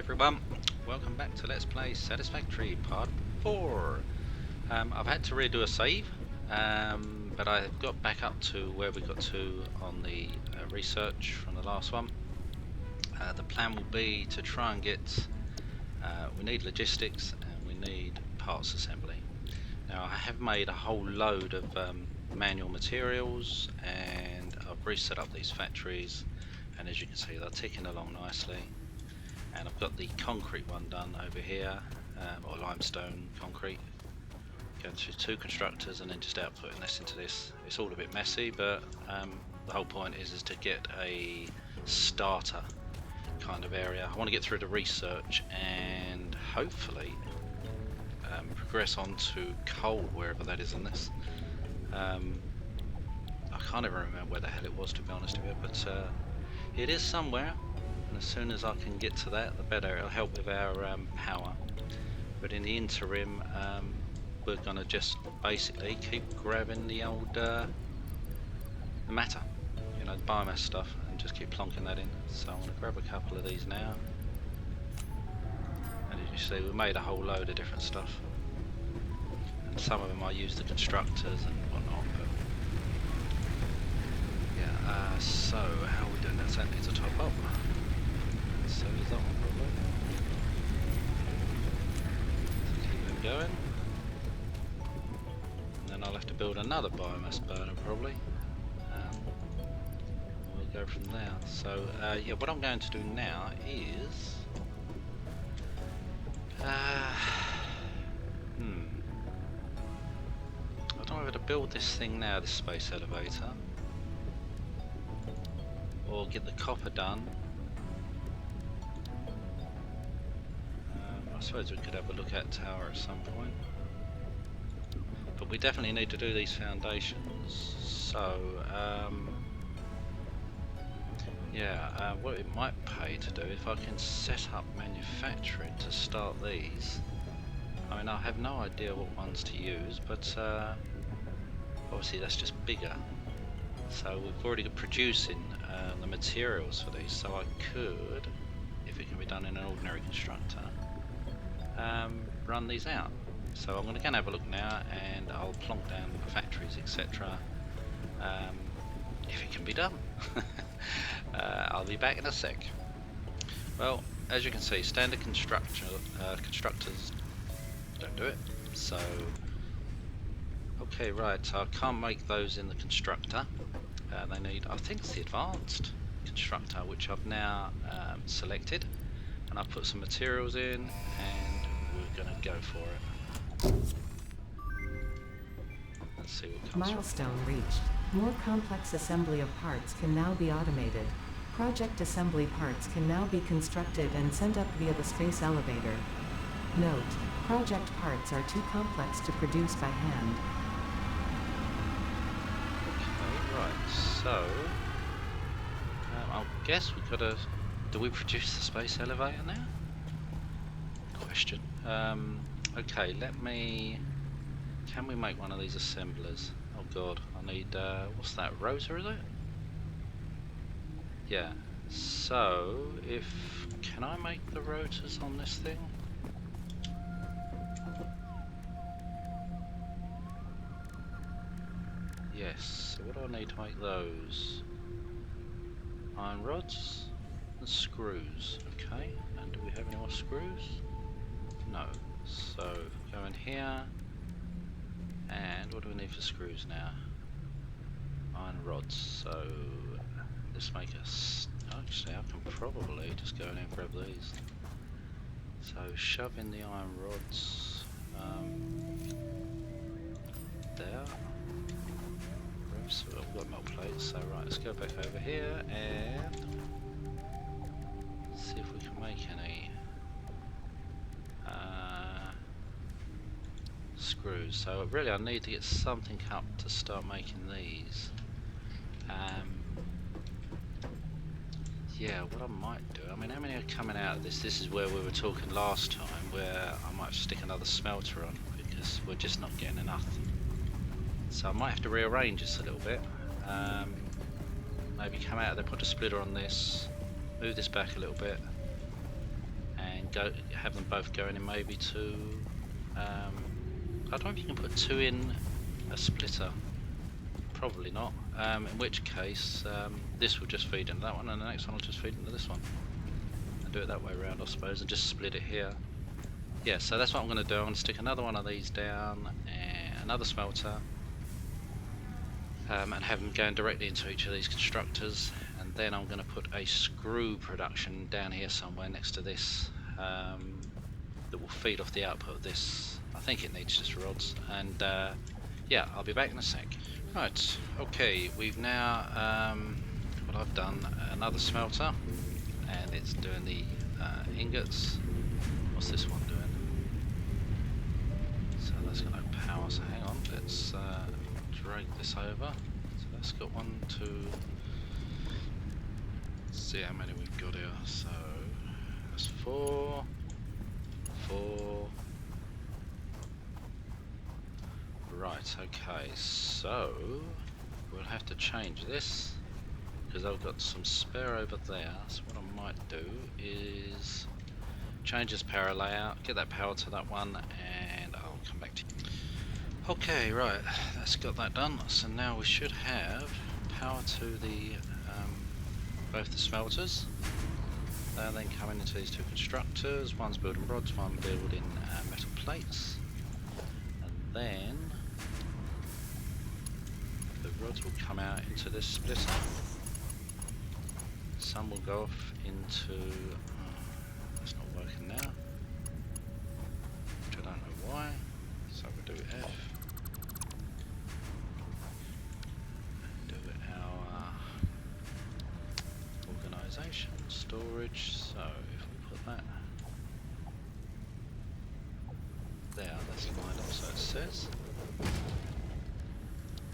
everyone, welcome back to Let's Play Satisfactory Part 4. I've had to redo a save, but I've got back up to where we got to on the research from the last one. The plan will be to try and get, we need logistics and we need parts assembly. Now I have made a whole load of manual materials and I've reset up these factories, and as you can see they're ticking along nicely. And I've got the concrete one done over here, or limestone concrete. Going through two constructors and then just outputting this into this. It's all a bit messy, but the whole point is to get a starter kind of area. I want to get through the research and hopefully progress on to coal, wherever that is in this. I can't even remember where the hell it was, to be honest with you, but it is somewhere. And as soon as I can get to that, the better. It'll help with our power. But in the interim, we're going to just basically keep grabbing the old the matter, you know, the biomass stuff, and just keep plonking that in. So I'm going to grab a couple of these now. And as you see, we made a whole load of different stuff. And some of them I use the constructors and whatnot. But yeah, so how are we doing that? That needs a top up. So is that one probably. So keep them going. And then I'll have to build another biomass burner probably. We'll go from there. So yeah, what I'm going to do now is I don't know whether to build this thing now, this space elevator, or get the copper done. I suppose we could have a look at tower at some point, but we definitely need to do these foundations. So yeah, what it might pay to do, if I can set up manufacturing to start these. I mean, I have no idea what ones to use, but obviously that's just bigger. So we've already got producing the materials for these, so I could, if it can be done in an ordinary constructor, run these out. So I'm going to go and have a look now, and I'll plonk down the factories, etc. If it can be done. I'll be back in a sec. Well, as you can see, standard constructors don't do it. So okay, right, so I can't make those in the constructor. They need, I think it's the advanced constructor, which I've now selected, and I've put some materials in, and we're going to go for it. Let's see what comes. Milestone reached. More complex assembly of parts can now be automated. Project assembly parts can now be constructed and sent up via the space elevator. Note: project parts are too complex to produce by hand. Okay, right, so I guess we gotta, do we produce the space elevator now? Question. Okay, let me, can we make one of these assemblers? Oh god, I need, what's that, rotor is it? Yeah, so can I make the rotors on this thing? Yes, so what do I need to make those? Iron rods and screws, okay, and do we have any more screws? No, so go in here, and what do we need for screws now? Iron rods, so let's make us, actually I can probably just go in and grab these. So shove in the iron rods there. So I've got metal plates, so right, let's go back over here and see if we can make any screws. So really I need to get something up to start making these. Yeah, what I might do, I mean, how many are coming out of this? This is where we were talking last time, where I might stick another smelter on, because we're just not getting enough. So I might have to rearrange this a little bit. Maybe come out of there, put a splitter on this, move this back a little bit, and have them both going in maybe to. I don't know if you can put 2 in a splitter. Probably not. In which case, this will just feed into that one, and the next one will just feed into this one. And do it that way around, I suppose, and just split it here. Yeah, so that's what I'm going to do. I'm going to stick another one of these down, and another smelter, and have them going directly into each of these constructors. And then I'm going to put a screw production down here somewhere next to this, that will feed off the output of this. I think it needs just rods, and yeah, I'll be back in a sec. Right, okay, we've now, what I've done, another smelter, and it's doing the ingots. What's this one doing? So that's going to power, so hang on, let's drag this over. So that's got 1, 2, let's see how many we've got here. So that's 4, 4. Right, okay, so we'll have to change this because I've got some spare over there. So what I might do is change this power layout, get that power to that one, and I'll come back to you. Okay, right, that's got that done. So now we should have power to the both the smelters. They're then coming into these 2 constructors. One's building rods, one building metal plates, and then the rods will come out into this splitter. Some will go off into. That's not working now, which I don't know why. So we'll do F. Do our organisation, storage. So if we put that there, that's lined up so it says.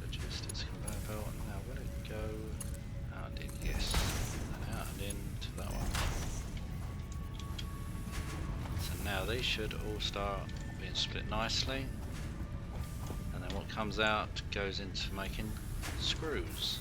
Logistics conveyor belt, and now will it go out and in? Yes, and out and in to that one. So now these should all start being split nicely, and then what comes out goes into making screws.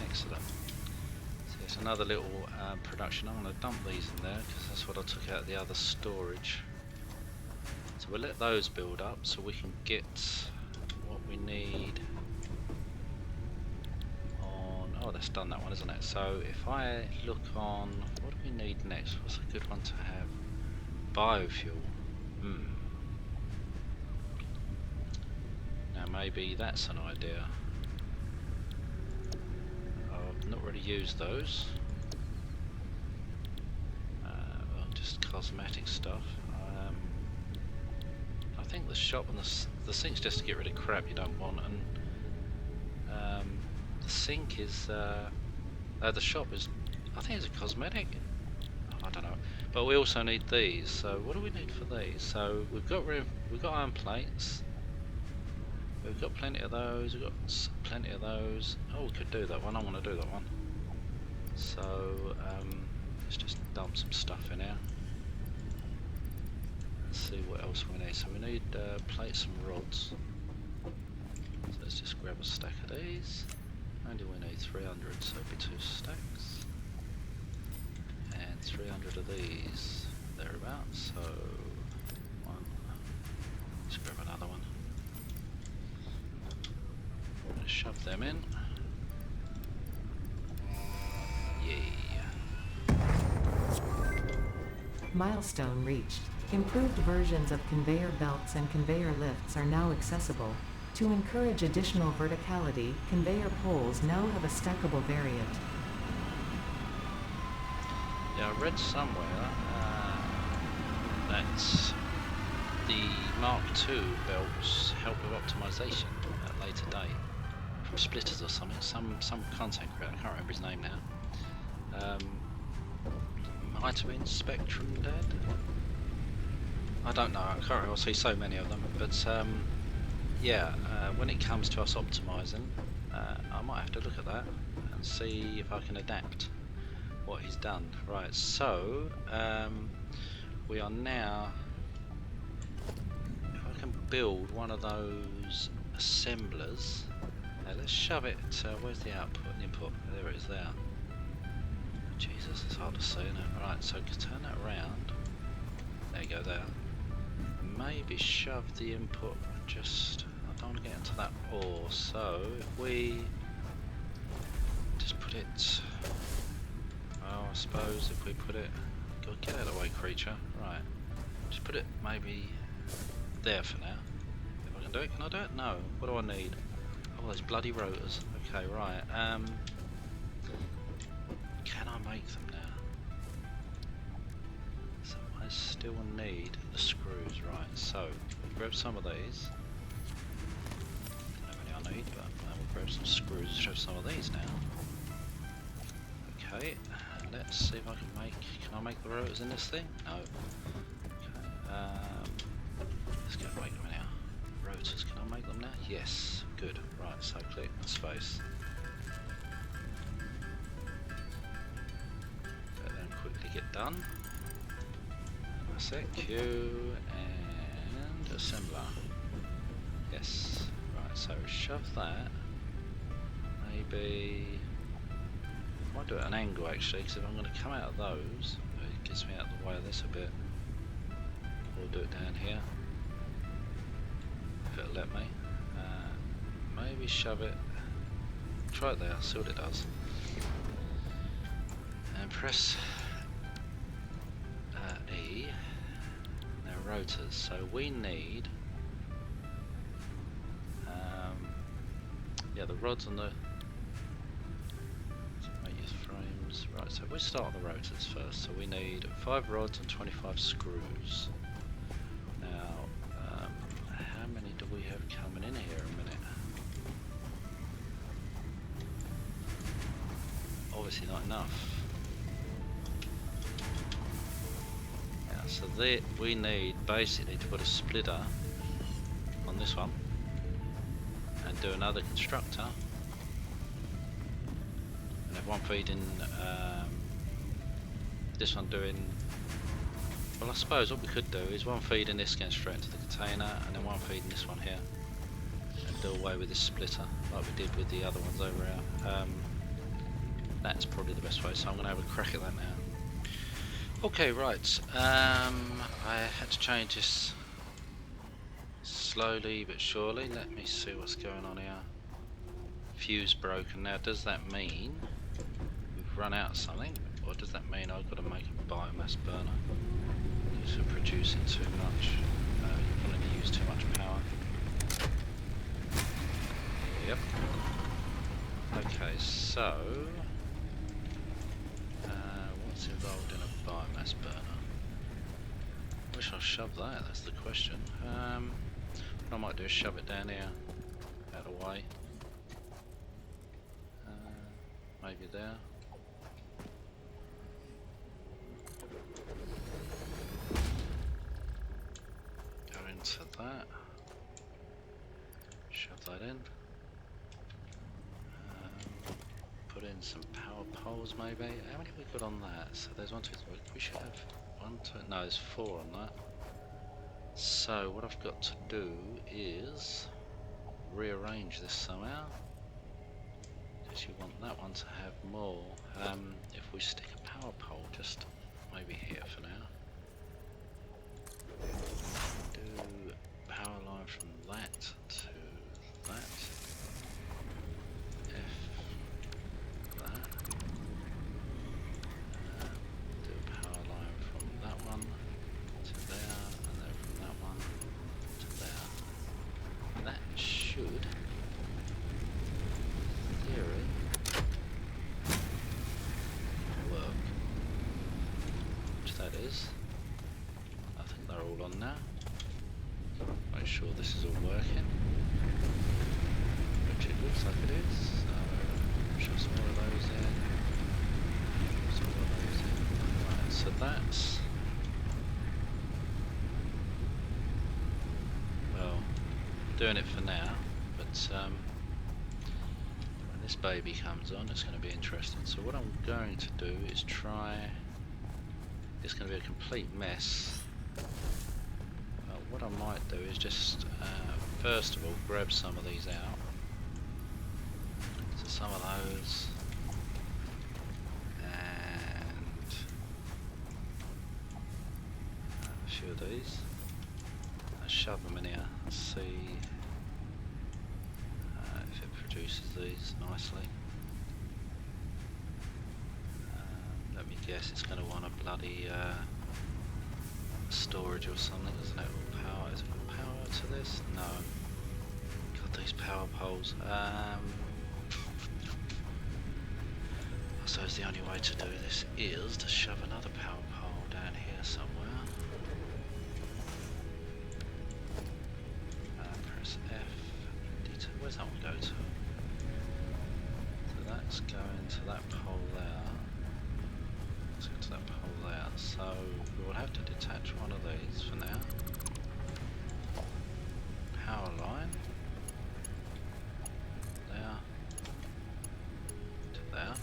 Excellent. So it's another little production. I'm going to dump these in there because that's what I took out of the other storage. So we'll let those build up so we can get what we need on. Oh, that's done that one, isn't it? So if I look on, what do we need next? What's a good one to have? Biofuel. Now maybe that's an idea. I've not really used those. Well, just cosmetic stuff. I think the shop and the sink's just to get rid of crap you don't want, and the sink is the shop is, I think it's a cosmetic. I don't know, but we also need these. So what do we need for these? So we've got iron plates. We've got plenty of those. We've got plenty of those. Oh, we could do that one. I want to do that one. So let's just dump some stuff in here. See what else we need. So we need plates and rods. So let's just grab a stack of these. Only we need 300, so it'll be 2 stacks. And 300 of these thereabouts. So one. Let's grab another one. Just shove them in. Yeah. Milestone reached. Improved versions of conveyor belts and conveyor lifts are now accessible. To encourage additional verticality, conveyor poles now have a stackable variant. Yeah, I read somewhere that the Mark II belts help with optimization at a later date from splitters or something. Some content creator, I can't remember his name now. Might have been Spectrum Dead. I don't know, I can't remember, I see so many of them, but yeah, when it comes to us optimising, I might have to look at that and see if I can adapt what he's done. Right, so we are now, if I can build one of those assemblers, now let's shove it, where's the output and input? There it is there. Jesus, it's hard to see, isn't it? Right, so turn that around. There you go, there. Maybe shove the input just... I don't want to get into that ore, so if we just put it... Well, I suppose if we put it... God, get out of the way, creature. Right. Just put it maybe there for now. If I can do it, can I do it? No. What do I need? Oh, those bloody rotors. Okay, right. Can I make them now? So I still need the screws, right? So we'll grab some of these. Don't know how many I need, but we'll grab some screws to show some of these now. Okay, let's see if I can make. Can I make the rotors in this thing? No. Okay. Let's go make them now. Rotors. Can I make them now? Yes. Good. Right. So click and space. Let them quickly get done. That's it. Q and assembler. Yes. Right. So shove that. Maybe. I might do it at an angle actually, because if I'm going to come out of those, it gets me out of the way of this a bit. We'll do it down here. If it'll let me. Maybe shove it. Try it there, see what it does. And press E. Now rotors. So we need. Yeah, the rods and the. Frames. Right, so we start on the rotors first. So we need 5 rods and 25 screws. Now, how many do we have coming in here a minute? Obviously not enough. Yeah, so there we need basically to put a splitter on this one and do another constructor. One feeding, this one doing, well I suppose what we could do is one feeding this going straight into the container and then one feeding this one here and do away with this splitter like we did with the other ones over here. That's probably the best way, so I'm going to have a crack at that now. Okay, right, I had to change this slowly but surely. Let me see what's going on here. Fuse broken. Now does that mean we've run out of something, or does that mean I've got to make a biomass burner because we're producing too much? You're going to use too much power. Yep. Okay, so what's involved in a biomass burner? Wish I'll shove that, that's the question. What I might do is shove it down here, out of the way. Maybe there. Go into that. Shove that in. Put in some power poles maybe. How many have we got on that? So there's 1, 2, 3. We should have 1, 2. No, there's 4 on that. So what I've got to do is rearrange this somehow. You want that one to have more. If we stick a power pole just maybe here for now. Do power line from that to that. F that. Do a power line from that one to there, and then from that one to there. That should is. I think they're all on now. Make sure this is all working, which it looks like it is. So shove some more of those in. Some more of those in. Right, so that's well doing it for now, but when this baby comes on, it's going to be interesting. So what I'm going to do is try. It's going to be a complete mess. What I might do is just first of all grab some of these out. So some of those, and few of these. Let's shove them in here and see if it produces these nicely. Let me guess, it's going to want a bloody storage or something, isn't it? Or power? Is it got power to this? No. God, these power poles. I suppose the only way to do this is to shove another power pole down here somewhere. Press F. Where's that one go to? So that's going to that pole there. Let's go to that pole there. So we will have to detach one of these for now. Power line. There. To there.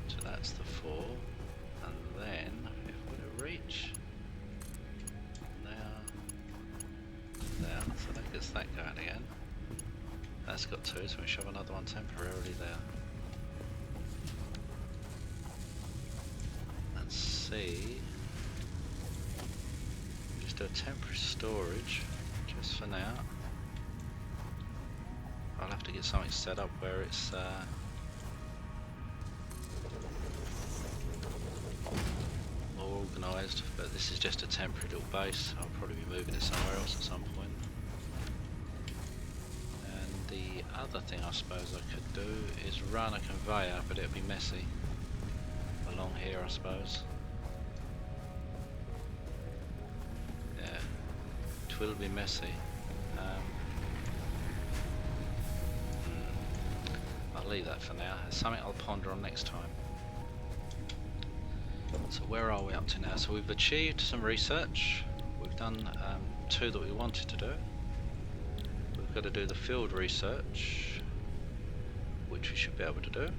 So that's the 4. And then, if we reach there, there. So that gets that going again. That's got 2, so we shove another one temporarily there. And C, just do a temporary storage, just for now. I'll have to get something set up where it's more organised, but this is just a temporary little base. I'll probably be moving it somewhere else at some point. The other thing I suppose I could do is run a conveyor, but it'll be messy along here, I suppose. Yeah, it will be messy. I'll leave that for now. It's something I'll ponder on next time. So where are we up to now? So we've achieved some research. We've done 2 that we wanted to do. We've got to do the field research, which we should be able to do.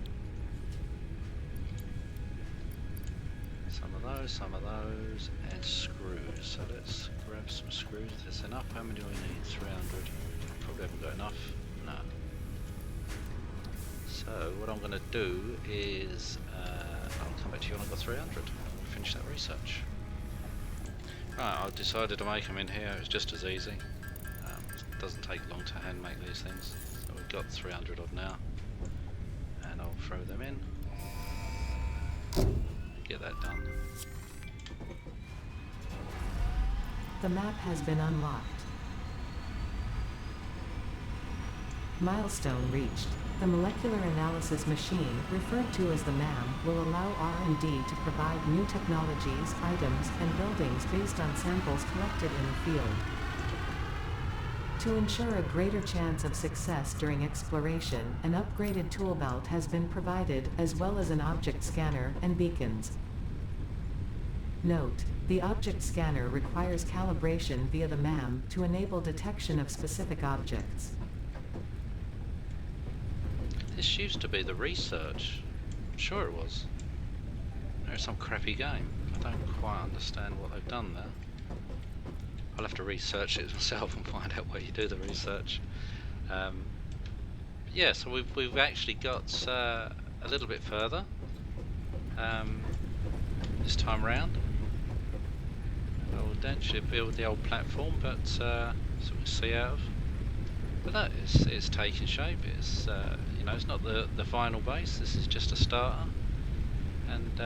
Some of those, and screws. So let's grab some screws. If there's enough, how many do we need? 300. Probably haven't got enough. No. So what I'm going to do is, I'll come back to you when I've got 300. We'll finish that research. Right, I've decided to make them in here. It's just as easy. It doesn't take long to hand make these things. So we've got 300 odd now. And I'll throw them in. Get that done. The map has been unlocked. Milestone reached. The molecular analysis machine, referred to as the MAM, will allow R&D to provide new technologies, items, and buildings based on samples collected in the field. To ensure a greater chance of success during exploration, an upgraded tool belt has been provided, as well as an object scanner and beacons. Note: the object scanner requires calibration via the MAM to enable detection of specific objects. This used to be the research. I'm sure it was. There's some crappy game. I don't quite understand what they've done there. I'll have to research it myself and find out where you do the research. Yeah, so we've actually got a little bit further this time round. I'll eventually build the old platform, but so we'll see out of. But no, it's taking shape. It's you know, it's not the final base. This is just a starter, and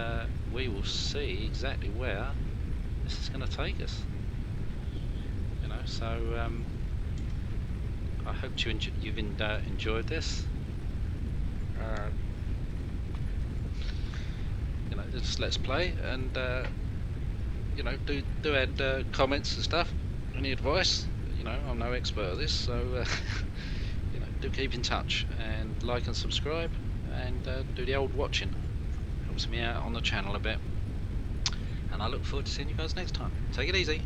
we will see exactly where this is going to take us. You know, so I hope you've enjoyed this. You know, just let's play, and you know, do add comments and stuff. Any advice? You know, I'm no expert at this, so you know, do keep in touch and like and subscribe, and do the old watching. Helps me out on the channel a bit, and I look forward to seeing you guys next time. Take it easy.